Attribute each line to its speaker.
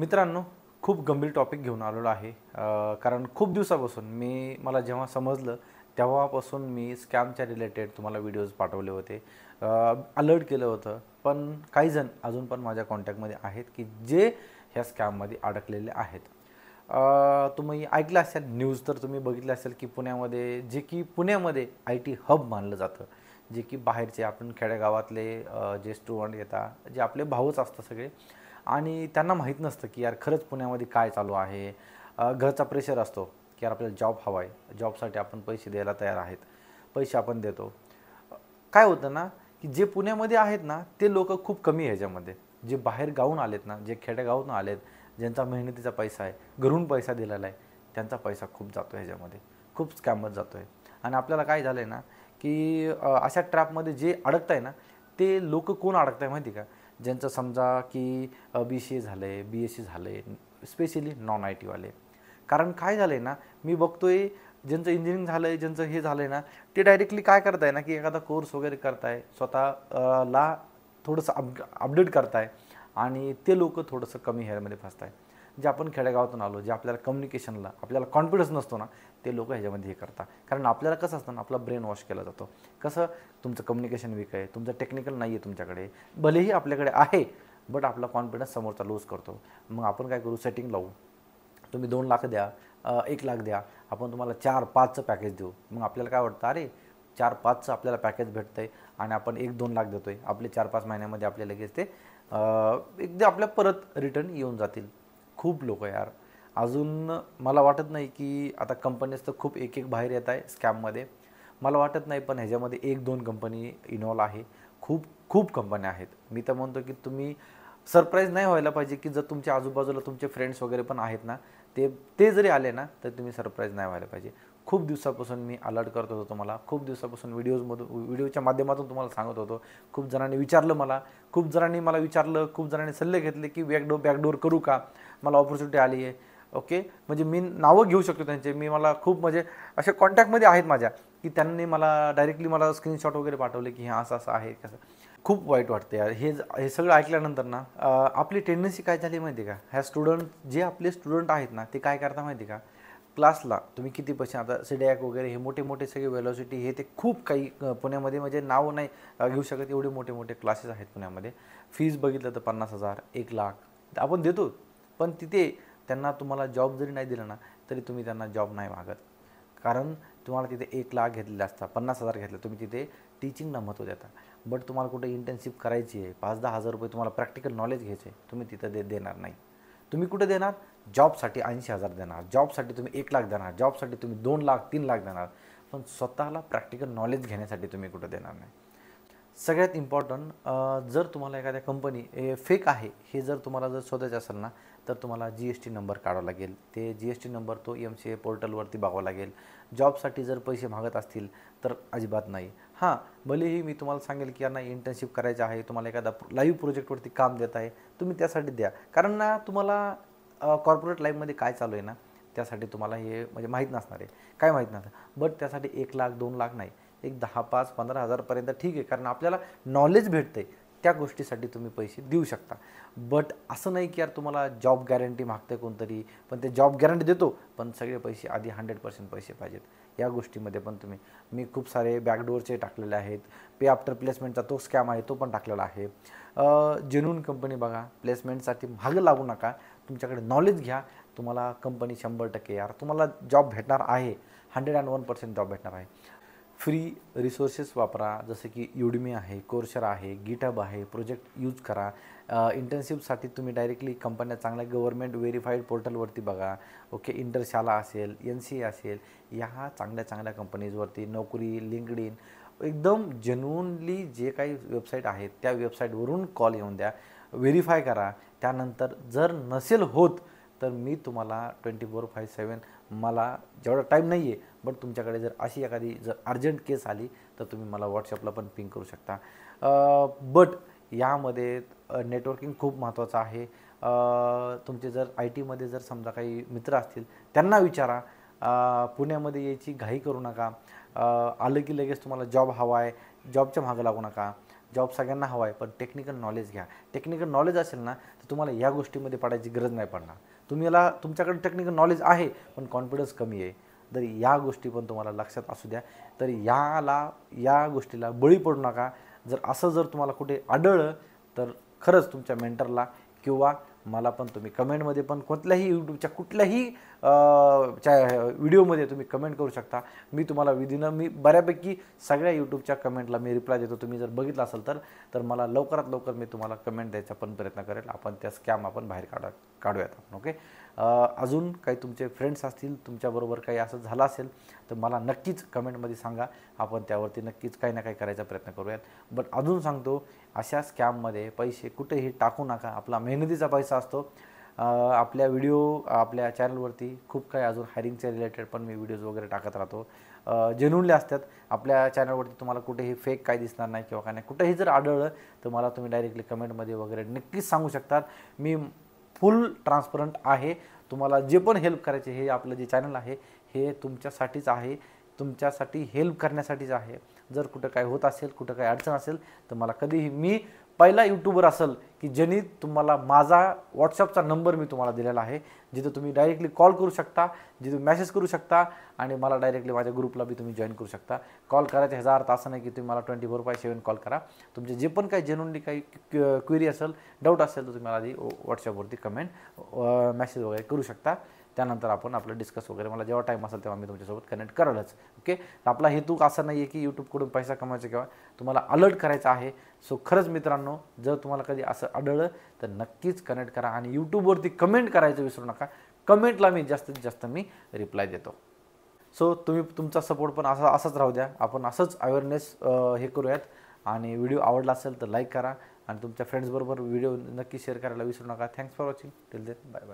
Speaker 1: मित्रांनो, खूप गंभीर टॉपिक घेऊन आलेलो आहे. कारण खूप दिवसापासून मला जेव्हा समजलं तेव्हापासून मी स्कॅमच्या रिलेटेड तुम्हाला व्हिडिओज पाठवले होते. अलर्ट केलं होतं. पण काही जण अजून पण माझ्या कॉन्टॅक्टमध्ये आहेत की जे ह्या स्कॅममध्ये अडकलेले आहेत. तुम्ही ऐकलं असेल, न्यूज तर तुम्ही बघितलं असेल की पुण्यामध्ये आय टी हब मानलं जातं. जे की बाहेरचे आपण खेडेगावातले जे स्टुडंट येतात, जे आपले भाऊच असतात सगळे, आणि त्यांना माहीत नसतं की यार खरंच पुण्यामध्ये काय चालू आहे. घरचा प्रेशर असतो की यार आपल्याला जॉब हवा आहे, जॉबसाठी आपण पैसे द्यायला तयार आहेत, पैसे आपण देतो. काय होतं ना, की जे पुण्यामध्ये आहेत ना ते लोक खूप कमी आहे ह्याच्यामध्ये. जे बाहेर गावून आलेत ना, जे खेडेगावातून आलेत, ज्यांचा मेहनतीचा पैसा आहे, घरून पैसा दिलेला आहे, त्यांचा पैसा खूप जातो ह्याच्यामध्ये, खूप स्कॅमर जातो आहे. आणि आपल्याला काय झालं आहे ना, की अशा ट्रॅपमध्ये जे अडकत आहे ना, ते लोक कोण अडकत आहे माहिती का? ज्यांचं समजा की BCA झालं आहे, BSc झालं आहे, स्पेशली नॉन आय टीवाले. कारण काय झालं आहे ना, मी बघतोय ज्यांचं इंजिनिअरिंग झालं आहे, ज्यांचं हे झालं आहे ना, ते डायरेक्टली काय करत आहे ना, की एखादा कोर्स वगैरे करताय, स्वतःला थोडंसं अपडेट करताय, आणि ते लोक थोडंसं कमी ह्यामध्ये फसत आहे. जे आपण खेडेगावातून आलो, जे आपल्याला कम्युनिकेशनला आपल्याला कॉन्फिडन्स नसतो ना, ते लोक ह्याच्यामध्ये हे करतात. कारण आपल्याला कसं असतं ना, आपला ब्रेन वॉश केला जातो. कसं? तुमचं कम्युनिकेशन वीक आहे, तुमचं टेक्निकल नाही आहे तुमच्याकडे, भलेही आपल्याकडे आहे, बट आपला कॉन्फिडन्स समोरचा लूज करतो. मग आपण काय करू, सेटिंग लावू, तुम्ही 2 लाख द्या, 1 लाख द्या, आपण तुम्हाला 4-5चं पॅकेज देऊ. मग आपल्याला काय वाटतं, अरे 4-5चं आपल्याला पॅकेज भेटतं आहे आणि आपण 1-2 लाख देतो आहे, आपले 4-5 महिन्यामध्ये आपले लगेच ते एकदा आपल्या परत रिटर्न येऊन जातील. खूप लोक यार, अजून मला वाटत नाही की आता कंपनीज तर खूप एक बाहेर येत आहे स्कॅममध्ये. मला वाटत नाही, पण ह्याच्यामध्ये 1-2 कंपनी इन्व्हॉल्व आहे. खूप खूप कंपन्या आहेत. मी तर म्हणतो की तुम्ही सरप्राईज नाही व्हायला पाहिजे, की जर तुमच्या आजूबाजूला तुमचे फ्रेंड्स वगैरे पण आहेत ना, ते ते जरी आले ना, तर तुम्ही सरप्राईज नाही व्हायला पाहिजे. खूप दिवसापासून मी अलर्ट करत होतो तुम्हाला, खूप दिवसापासून व्हिडिओच्या माध्यमातून तुम्हाला सांगत होतो. खूप जणांनी विचारलं मला, खूप जणांनी सल्ले घेतले की बॅकडोर करू का, मला ऑपॉर्च्युनिटी आली आहे. ओके, म्हणजे मी नावं घेऊ शकतो त्यांचे. मला खूप म्हणजे असे कॉन्टॅक्टमध्ये आहेत माझ्या, की त्यांनी मला डायरेक्टली मला स्क्रीनशॉट वगैरे पाठवले की हे असं असं आहे कसं. खूप वाईट वाटतं यार हे सगळं ऐकल्यानंतर ना. आपली टेंडन्सी काय झाली माहिती आहे का, जे आपले स्टुडंट आहेत ना, ते काय करता माहिती आहे का, क्लासला तुम्ही किती पैसे, आता सिडॅक वगैरे हे मोठे मोठे सगळे वेलॉसिटी हे ते खूप काही पुण्यामध्ये, म्हणजे नाव नाही घेऊ शकत, एवढे मोठे मोठे क्लासेस आहेत पुण्यामध्ये. फीज बघितलं तर 50,000, 1 लाख आपण देतो. पण तिथे त्यांना तुम्हाला जॉब जरी नाही दिला ना, तरी तुम्ही त्यांना जॉब नाही मागत. कारण तुम्हाला तिथे 1 लाख घेतलेले असतात, 50,000 घेतले, तुम्ही तिथे टीचिंगला महत्त्व देता. बट तुम्हाला कुठे इंटर्नशिप करायची आहे, 5-10 हजार रुपये तुम्हाला प्रॅक्टिकल नॉलेज घ्यायचे आहे, तुम्ही तिथं देणार नाही. तुम्ही कुठे देणार? जॉबसाठी 80,000 देणार, जॉबसाठी तुम्ही 1 लाख देणार, जॉबसाठी तुम्ही 2 लाख 3 लाख देणार. पण स्वतःला प्रॅक्टिकल नॉलेज घेण्यासाठी तुम्ही कुठं देणार नाही. सगळ्यात इम्पॉर्टंट, जर तुम्हाला एखाद्या कंपनी फेक आहे हे जर तुम्हाला जर शोधायचं असेल ना, तर तुम्हाला GST नंबर काढावा लागेल. ते GST नंबर तो MCA पोर्टलवरती बघावा लागेल. जॉबसाठी जर पैसे मागत असतील तर अजिबात नाही. हां, भलेही मी तुम्हाला सांगेल की यांना इंटर्नशिप करायचं आहे, तुम्हाला एखादा लाईव्ह प्रोजेक्टवरती काम देत आहे, तुम्ही त्यासाठी द्या. कारण ना, तुम्हाला कॉर्पोरेट लाईफमध्ये काय चालू आहे ना, त्यासाठी तुम्हाला हे म्हणजे माहीत नसणार आहे, काय माहीत नसणार. बट त्यासाठी 1 लाख 2 लाख नाही, एक 10-5-15 हजारपर्यंत ठीक आहे, कारण आपल्याला नॉलेज भेटतं आहे, त्या गोष्टीसाठी तुम्ही पैसे देऊ शकता. बट असं नाही की यार तुम्हाला जॉब गॅरंटी मागतं कोणतरी, पण ते जॉब गॅरंटी देतो, पण सगळे पैसे आधी 100% पैसे पाहिजेत. या गोष्टीमध्ये पण मी खूप सारे बॅकडोअरचे टाकलेले आहेत. पे आफ्टर प्लेसमेंटचा तो स्कॅम आहे, तो पण टाकलेला आहे. जेन्युइन कंपनी बघा, प्लेसमेंटसाठी मागं लागू नका, तुमच्याकडे नॉलेज घ्या. तुम्हाला कंपनी 100% यार तुम्हाला जॉब भेटणार आहे, 101% जॉब भेटणार आहे. फ्री रिसोर्सेस वापरा, जसं की युडमी आहे, कोर्सर आहे, गिटहब आहे, प्रोजेक्ट यूज करा. इंटर्नशिपसाठी तुम्ही डायरेक्टली कंपन्या चांगल्या गव्हर्नमेंट व्हेरीफाईड पोर्टलवरती बघा. ओके, इंटरशाला असेल, NCA असेल, ह्या चांगल्या चांगल्या कंपनीजवरती नोकरी, लिंक्डइन, एकदम जेन्युइनली जे काही वेबसाईट आहेत त्या वेबसाईटवरून कॉल येऊन द्या, व्हेरीफाय करा. त्यानंतर जर नसेल होत, तर मी तुम्हाला 24/7, मला जेवढा टाईम नाही आहे, बट तुमच्याकडे जर अशी एखादी जर अर्जंट केस आली, तर तुम्ही मला व्हॉट्सअपला पण पिंग करू शकता. बट यामध्ये नेटवर्किंग खूप महत्त्वाचं आहे. तुमचे जर IT मध्ये जर समजा काही मित्र असतील, त्यांना विचारा. पुण्यामध्ये यायची घाई करू नका. आलं की लगेच तुम्हाला जॉब हवा आहे, जॉबच्या मागं लागू नका. जॉब सगळ्यांना हवा आहे, पण टेक्निकल नॉलेज घ्या. टेक्निकल नॉलेज असेल ना, तर तुम्हाला या गोष्टीमध्ये पडायची गरज नाही पडणार. तुम्हाला तुमच्याकडे टेक्निकल नॉलेज आहे पण कॉन्फिडन्स कमी आहे. तर या गोष्टी पण तुम्हाला लक्षात असू द्या. तर या गोष्टीला बळी पडू नका. जर तुम्हाला कुठे आढळलं तर खरंच तुमच्या मेंटरला किंवा मला पण तुम्ही कमेंटमध्ये पण कुठल्याही यूट्यूबच्या कुठल्याही व्हिडिओमध्ये तुम्ही कमेंट करू शकता. मी तुम्हाला मी बऱ्यापैकी सगळ्या यूट्यूबच्या कमेंटला मी रिप्लाय देतो. तुम्ही जर बघितलं असेल तर मला लवकरात लवकर मी तुम्हाला कमेंट द्यायचा पण प्रयत्न करेल. आपण त्या स्कॅम आपण बाहेर काढूयात आपण. ओके. अजून काही तुमचे फ्रेंड्स असतील, तुमच्याबरोबर काही असं झालं असेल तर मला नक्कीच कमेंटमध्ये सांगा. आपण त्यावरती नक्कीच काही ना काही करायचा प्रयत्न करूयात. बट अजून सांगतो, अशा स्कॅममध्ये पैसे कुठेही टाकू नका. आपला मेहनतीचा पैसा असतो. आपल्या चॅनलवरती खूप काही अजून हायरिंगच्या रिलेटेड पण मी व्हिडिओज वगैरे टाकत राहतो. जेन्युनली असतात. आपल्या चॅनलवरती तुम्हाला कुठेही फेक काय दिसणार नाही किंवा काय नाही. कुठेही जर आढळलं तर मला तुम्ही डायरेक्टली कमेंटमध्ये वगैरे नक्कीच सांगू शकतात. मी फुल ट्रान्सपरंट आहे. तुम्हाला जे पण हेल्प करायचे, हे आपलं जे चॅनल आहे हे तुमच्यासाठीच आहे, तुमच्यासाठी हेल्प करण्यासाठीच आहे. जर कुठं काय होत असेल, कुठं काय अडचण असेल तर मला कधीही, मी पहिला यूट्यूबर असेल की ज्यांनी तुम्हाला माझा व्हॉट्सअपचा नंबर मी तुम्हाला दिलेला आहे, जिथे तुम्ही डायरेक्टली कॉल करू शकता, जिथे मेसेज करू शकता आणि मला डायरेक्टली माझ्या ग्रुपला बी तुम्ही जॉईन करू शकता. कॉल करायचा ह्याचा अर्थ असं नाही की तुम्ही मला 24/7 कॉल करा. तुमचे जे पण काही जेन्युनली काही क्वेरी असेल, डाऊट असेल तर तुम्ही मला आधी व्हॉट्सअपवरती मेसेज वगैरे करू शकता. त्यानंतर आपण आपलं डिस्कस वगैरे, मला जेव्हा टाईम असेल तेव्हा मी तुमच्यासोबत कनेक्ट करालच. ओके. तर आपला हेतू असा नाही आहे की यूट्यूबकडून पैसा कमवायचा किंवा तुम्हाला अलर्ट करायचा आहे. सो खरंच मित्रांनो, जर तुम्हाला कधी असं आढळलं तर नक्कीच कनेक्ट करा आणि यूट्यूबवरती कमेंट करायचं विसरू नका. कमेंटला मी जास्तीत जास्त रिप्लाय देतो. सो तुमचा सपोर्ट पण असाच राहू द्या. आपण असंच अवेअरनेस हे करूयात. आणि व्हिडिओ आवडला असेल तर लाईक करा आणि तुमच्या फ्रेंड्सबरोबर व्हिडिओ नक्की शेअर करायला विसरू नका. Thanks for watching. Till then, bye bye.